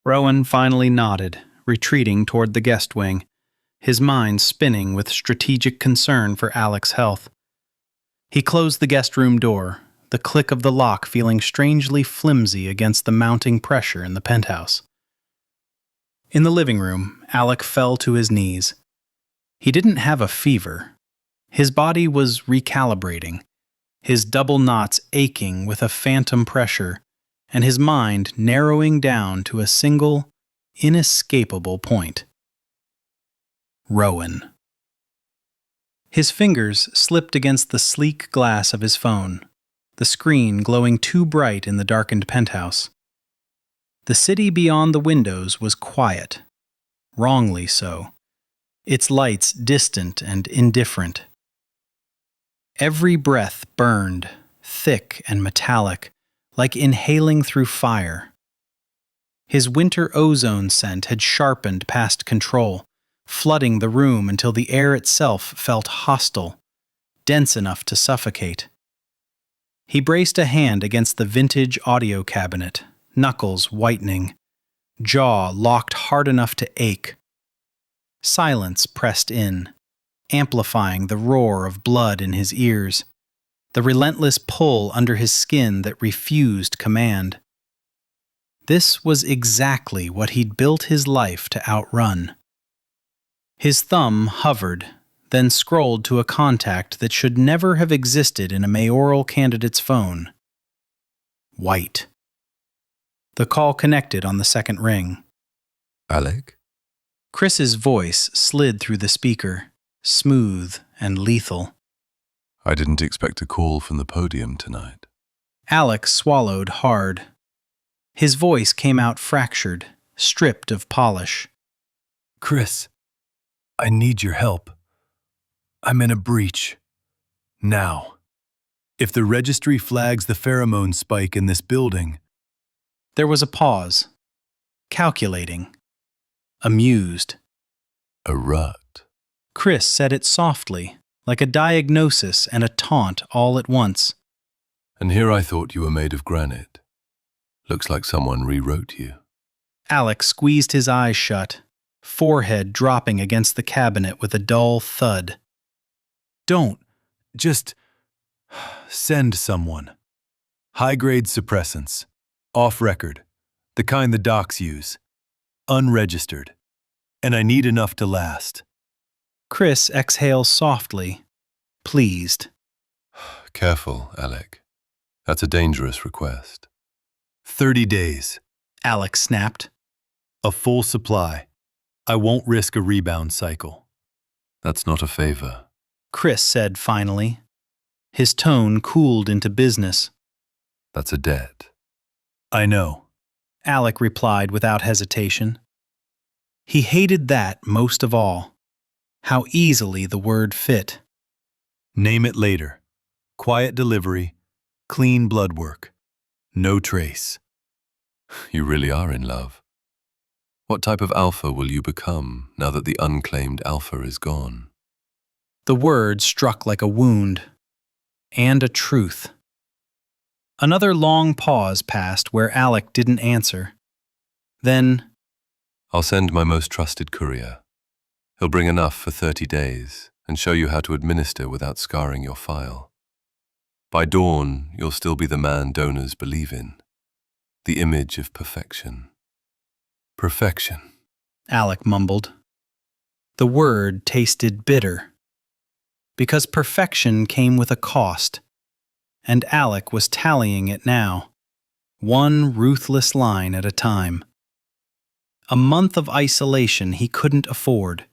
Rowan finally nodded, retreating toward the guest wing, his mind spinning with strategic concern for Alec's health. He closed the guest room door, the click of the lock feeling strangely flimsy against the mounting pressure in the penthouse. In the living room, Alec fell to his knees. He didn't have a fever. His body was recalibrating, his double knots aching with a phantom pressure, and his mind narrowing down to a single, inescapable point. Rowan. His fingers slipped against the sleek glass of his phone, the screen glowing too bright in the darkened penthouse. The city beyond the windows was quiet, wrongly so, its lights distant and indifferent. Every breath burned, thick and metallic, like inhaling through fire. His winter ozone scent had sharpened past control, flooding the room until the air itself felt hostile, dense enough to suffocate. He braced a hand against the vintage audio cabinet, knuckles whitening, jaw locked hard enough to ache. Silence pressed in, amplifying the roar of blood in his ears, the relentless pull under his skin that refused command. This was exactly what he'd built his life to outrun. His thumb hovered, then scrolled to a contact that should never have existed in a mayoral candidate's phone. White. The call connected on the second ring. Alec? Chris's voice slid through the speaker, smooth and lethal. I didn't expect a call from the podium tonight. Alec swallowed hard. His voice came out fractured, stripped of polish. Chris, I need your help. I'm in a breach. Now. If the registry flags the pheromone spike in this building... There was a pause. Calculating. Amused. A rut. Chris said it softly, like a diagnosis and a taunt all at once. And here I thought you were made of granite. Looks like someone rewrote you. Alec squeezed his eyes shut, forehead dropping against the cabinet with a dull thud. Don't. Just send someone. High-grade suppressants. Off-record. The kind the docs use. Unregistered. And I need enough to last. Chris exhaled softly, pleased. Careful, Alec. That's a dangerous request. 30 days. Alec snapped. A full supply. I won't risk a rebound cycle. That's not a favor. Chris said finally. His tone cooled into business. That's a debt. I know. Alec replied without hesitation. He hated that most of all. How easily the word fit. Name it later. Quiet delivery. Clean blood work. No trace. You really are in love. What type of alpha will you become now that the unclaimed alpha is gone? The word struck like a wound. And a truth. Another long pause passed where Alec didn't answer. Then, I'll send my most trusted courier. He'll bring enough for 30 days and show you how to administer without scarring your file. By dawn, you'll still be the man donors believe in. The image of perfection. Perfection, Alec mumbled. The word tasted bitter. Because perfection came with a cost, and Alec was tallying it now, one ruthless line at a time. A month of isolation he couldn't afford.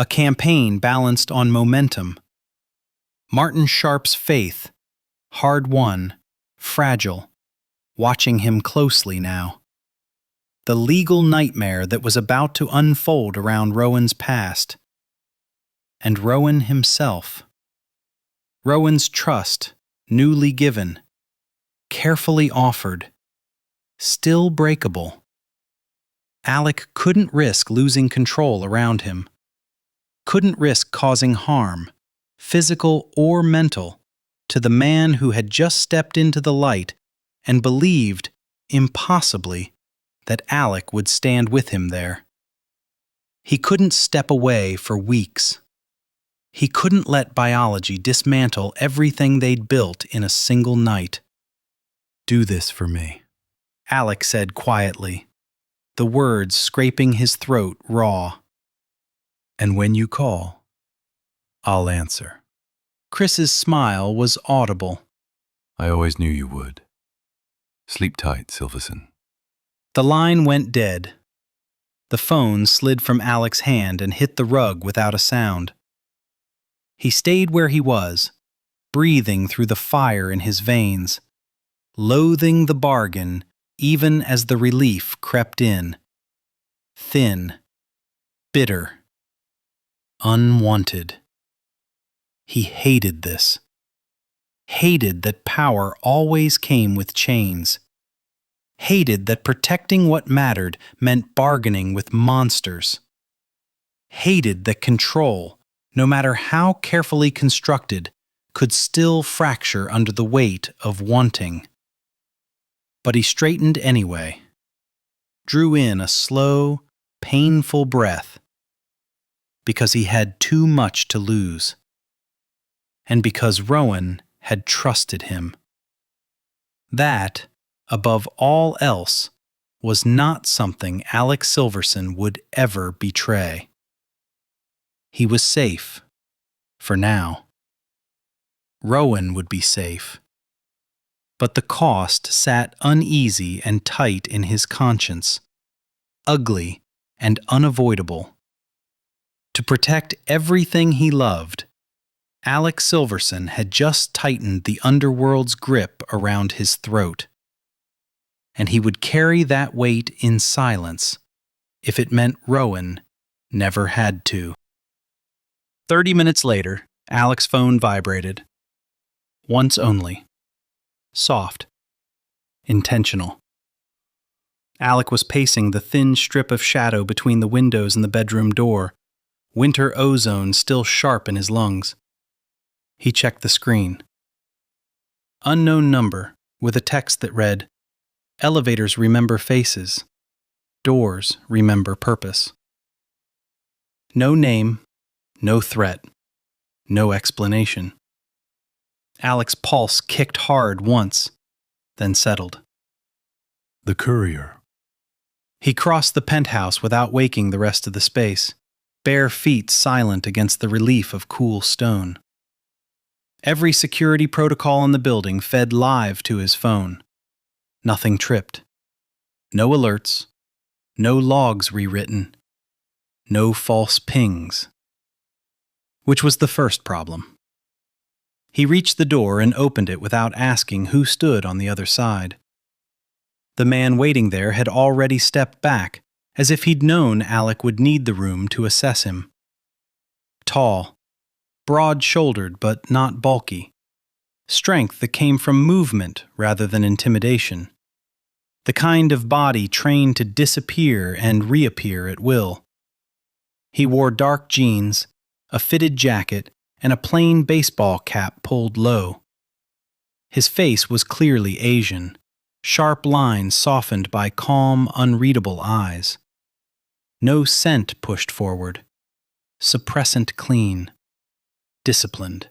A campaign balanced on momentum. Martin Sharp's faith, hard-won, fragile, watching him closely now. The legal nightmare that was about to unfold around Rowan's past. And Rowan himself. Rowan's trust, newly given, carefully offered, still breakable. Alec couldn't risk losing control around him. Couldn't risk causing harm, physical or mental, to the man who had just stepped into the light and believed, impossibly, that Alec would stand with him there. He couldn't step away for weeks. He couldn't let biology dismantle everything they'd built in a single night. Do this for me, Alec said quietly, the words scraping his throat raw. and when you call, I'll answer. Chris's smile was audible. I always knew you would. Sleep tight, Silverson. The line went dead. The phone slid from Alec's hand and hit the rug without a sound. He stayed where he was, breathing through the fire in his veins, loathing the bargain even as the relief crept in. Thin, bitter, unwanted. He hated this. Hated that power always came with chains. Hated that protecting what mattered meant bargaining with monsters. Hated that control, no matter how carefully constructed, could still fracture under the weight of wanting. But he straightened anyway, drew in a slow, painful breath, because he had too much to lose, and because Rowan had trusted him. That, above all else, was not something Alec Silverson would ever betray. He was safe, for now. Rowan would be safe. But the cost sat uneasy and tight in his conscience, ugly and unavoidable. To protect everything he loved, Alec Silverson had just tightened the underworld's grip around his throat. And he would carry that weight in silence if it meant Rowan never had to. 30 minutes later, Alec's phone vibrated. Once only. Soft. Intentional. Alec was pacing the thin strip of shadow between the windows and the bedroom door, winter ozone still sharp in his lungs. He checked the screen. Unknown number, with a text that read, "Elevators remember faces. Doors remember purpose." No name, no threat, no explanation. Alec's pulse kicked hard once, then settled. The courier. He crossed the penthouse without waking the rest of the space, bare feet silent against the relief of cool stone. Every security protocol in the building fed live to his phone. Nothing tripped. No alerts. No logs rewritten. No false pings. Which was the first problem. He reached the door and opened it without asking who stood on the other side. The man waiting there had already stepped back, as if he'd known Alec would need the room to assess him. Tall, broad-shouldered but not bulky. Strength that came from movement rather than intimidation. The kind of body trained to disappear and reappear at will. He wore dark jeans, a fitted jacket, and a plain baseball cap pulled low. His face was clearly Asian, sharp lines softened by calm, unreadable eyes. No scent pushed forward. Suppressant clean. Disciplined.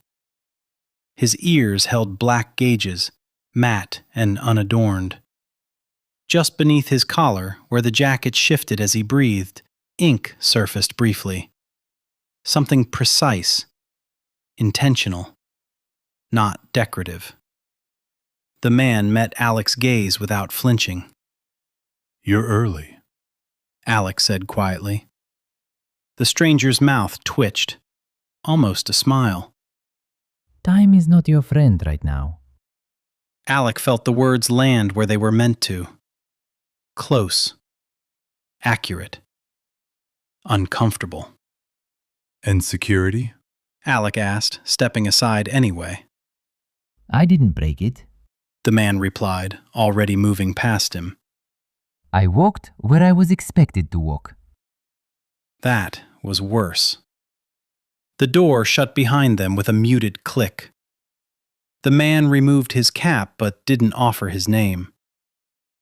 His ears held black gauges, matte and unadorned. Just beneath his collar, where the jacket shifted as he breathed, ink surfaced briefly. Something precise. Intentional, not decorative. The man met Alec's gaze without flinching. You're early, Alec said quietly. The stranger's mouth twitched, almost a smile. Time is not your friend right now. Alec felt the words land where they were meant to. Close. Accurate. Uncomfortable. And security? Alec asked, stepping aside anyway. I didn't break it. The man replied, already moving past him. I walked where I was expected to walk. That was worse. The door shut behind them with a muted click. The man removed his cap but didn't offer his name.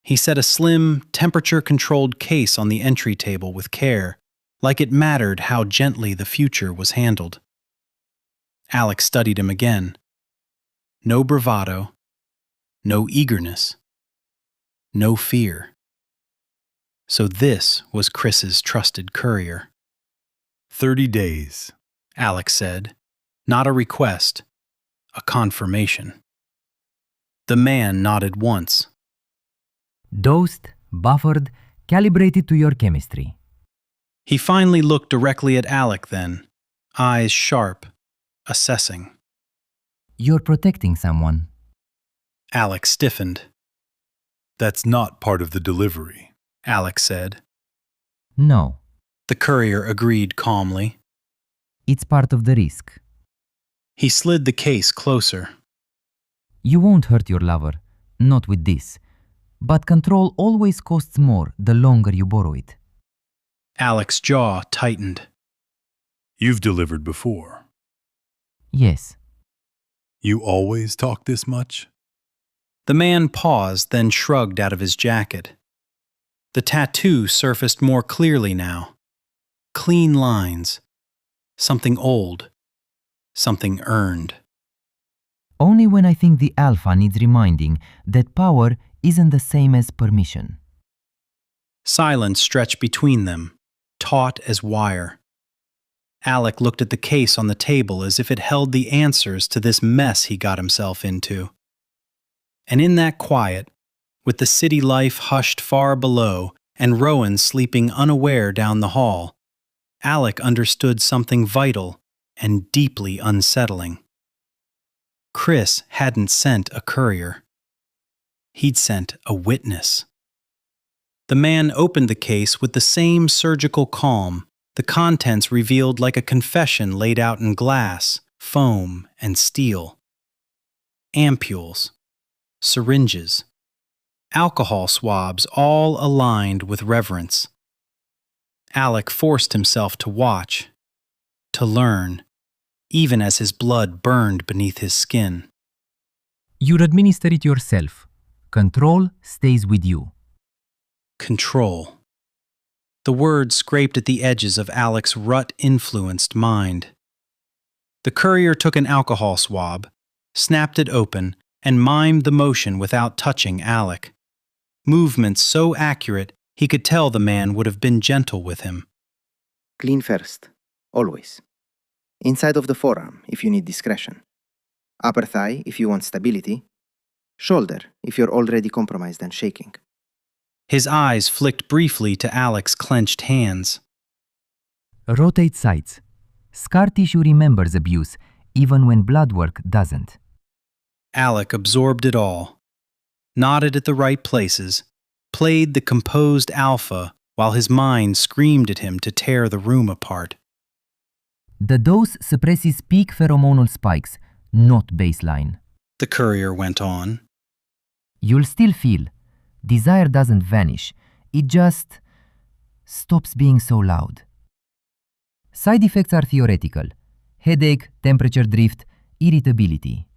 He set a slim, temperature-controlled case on the entry table with care, like it mattered how gently the future was handled. Alec studied him again. No bravado, no eagerness, no fear. So this was Chris's trusted courier. 30 days. Alec said, not a request, a confirmation. The man nodded once. Dosed, buffered, calibrated to your chemistry. He finally looked directly at Alec then, eyes sharp, assessing. You're protecting someone. Alec stiffened. That's not part of the delivery. Alec said. No, The courier agreed calmly. it's part of the risk. He slid the case closer. You won't hurt your lover, not with this. But control always costs more the longer you borrow it. Alec's jaw tightened. You've delivered before. Yes, You always talk this much? The man paused, then shrugged out of his jacket. The tattoo surfaced more clearly now. Clean lines. Something old. Something earned. only when I think the alpha needs reminding that power isn't the same as permission. Silence stretched between them, taut as wire. Alec looked at the case on the table as if it held the answers to this mess he got himself into. And in that quiet, with the city life hushed far below and Rowan sleeping unaware down the hall, Alec understood something vital and deeply unsettling. Chris hadn't sent a courier. He'd sent a witness. The man opened the case with the same surgical calm, the contents revealed like a confession laid out in glass, foam, and steel. Ampules, syringes, alcohol swabs all aligned with reverence. Alec forced himself to watch, to learn, even as his blood burned beneath his skin. You administer it yourself. Control stays with you. Control. The word scraped at the edges of Alec's rut-influenced mind. The courier took an alcohol swab, snapped it open, and mimed the motion without touching Alec. Movements so accurate he could tell the man would have been gentle with him. Clean first, always. Inside of the forearm if you need discretion. Upper thigh if you want stability. Shoulder if you're already compromised and shaking. His eyes flicked briefly to Alec's clenched hands. Rotate sides. Scar tissue remembers abuse, even when blood work doesn't. Alec absorbed it all, nodded at the right places, played the composed alpha while his mind screamed at him to tear the room apart. The dose suppresses peak pheromonal spikes, not baseline. The courier went on. You'll still feel. Desire doesn't vanish. It just stops being so loud. Side effects are theoretical. Headache, temperature drift, irritability.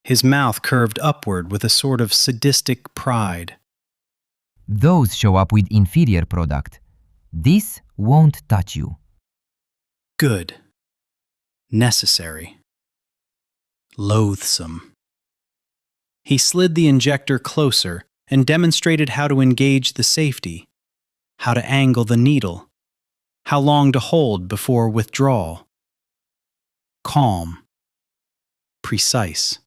His mouth curved upward with a sort of sadistic pride. Those show up with inferior product. This won't touch you. Good. Necessary. Loathsome. He slid the injector closer and demonstrated how to engage the safety, how to angle the needle, how long to hold before withdrawal. Calm. Precise.